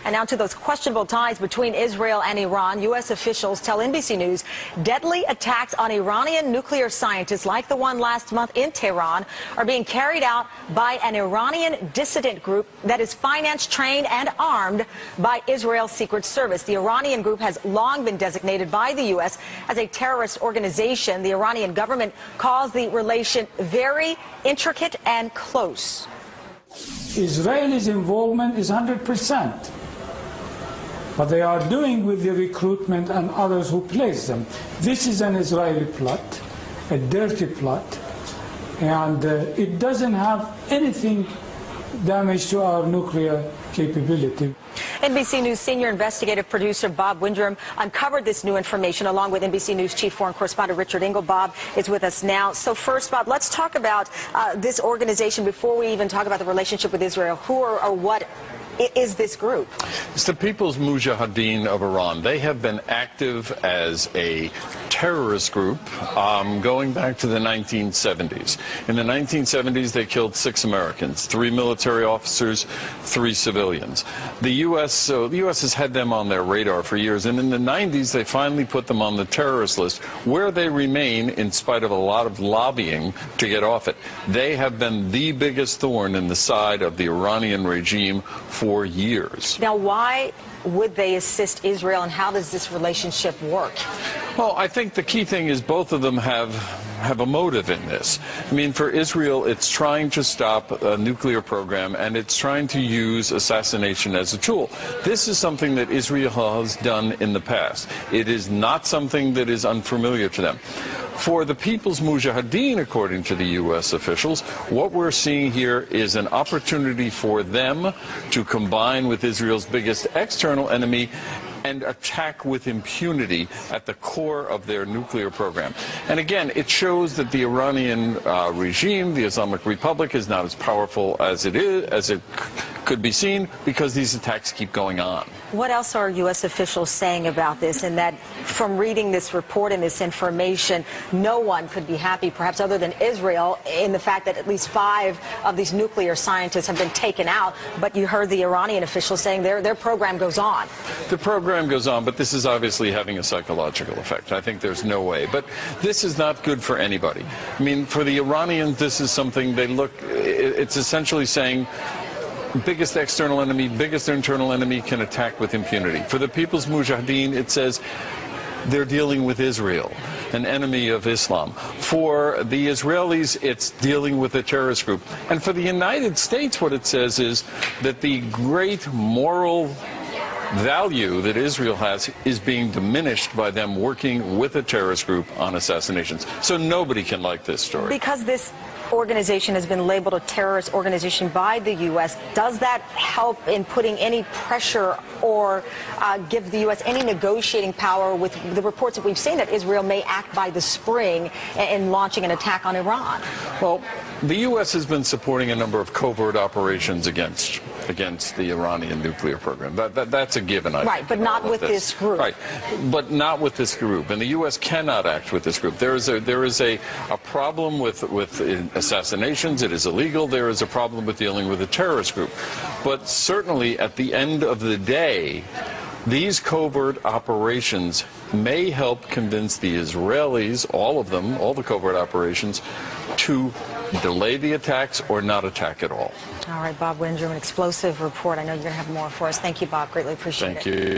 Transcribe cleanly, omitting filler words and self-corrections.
And now to those questionable ties between Israel and Iran. U.S. officials tell NBC News deadly attacks on Iranian nuclear scientists like the one last month in Tehran are being carried out by an Iranian dissident group that is financed, trained and armed by Israel's Secret Service. The Iranian group has long been designated by the U.S. as a terrorist organization. The Iranian government calls the relation very intricate and close. Israel's involvement is 100%. What they are doing with the recruitment and others who place them. This is an Israeli plot, a dirty plot, and it doesn't have anything damage to our nuclear capability. NBC News senior investigative producer Bob Windrum uncovered this new information along with NBC News chief foreign correspondent Richard Engel. Bob is with us now. So first, Bob, let's talk about this organization before we even talk about the relationship with Israel. Who or what is this group? It's the People's Mujahideen of Iran. They have been active as a terrorist group going back to the 1970s. In the 1970s, they killed 6 Americans, 3 military officers, 3 civilians. The U.S. has had them on their radar for years, and in the 90s, they finally put them on the terrorist list, where they remain in spite of a lot of lobbying to get off it. They have been the biggest thorn in the side of the Iranian regime for years. Now, why would they assist Israel, and how does this relationship work? Well, I think the key thing is both of them have a motive in this. I mean, for Israel, it's trying to stop a nuclear program, and it's trying to use assassination as a tool. This is something that Israel has done in the past. It is not something that is unfamiliar to them. For the People's Mujahideen, according to the U.S. officials, what we're seeing here is an opportunity for them to combine with Israel's biggest external enemy and attack with impunity at the core of their nuclear program. And again, it shows that the Iranian regime, the Islamic Republic, is not as powerful as it could be seen, because these attacks keep going on. What else are U.S. officials saying about this, and that from reading this report and this information, no one could be happy, perhaps other than Israel, in the fact that at least 5 of these nuclear scientists have been taken out, but you heard the Iranian officials saying their program goes on. The program goes on, but this is obviously having a psychological effect. I think there's no way. But this is not good for anybody. I mean, for the Iranians, this is something it's essentially saying, biggest external enemy, biggest internal enemy can attack with impunity. For the People's Mujahideen, it says they're dealing with Israel, an enemy of Islam. For the Israelis, it's dealing with a terrorist group. And for the United States, what it says is that the great moral value that Israel has is being diminished by them working with a terrorist group on assassinations. So nobody can like this story. Because this organization has been labeled a terrorist organization by the U.S., does that help in putting any pressure or give the U.S. any negotiating power with the reports that we've seen that Israel may act by the spring in launching an attack on Iran? Well, the U.S. has been supporting a number of covert operations against the Iranian nuclear program. That's a given, I think. Right, but not with this group. Right, but not with this group. And the U.S. cannot act with this group. There is a problem with assassinations. It is illegal. There is a problem with dealing with a terrorist group. But certainly, at the end of the day, these covert operations may help convince the Israelis, all of them, all the covert operations, to delay the attacks or not attack at all. All right, Bob Windrum, an explosive report. I know you're going to have more for us. Thank you, Bob. Greatly appreciate it. Thank you.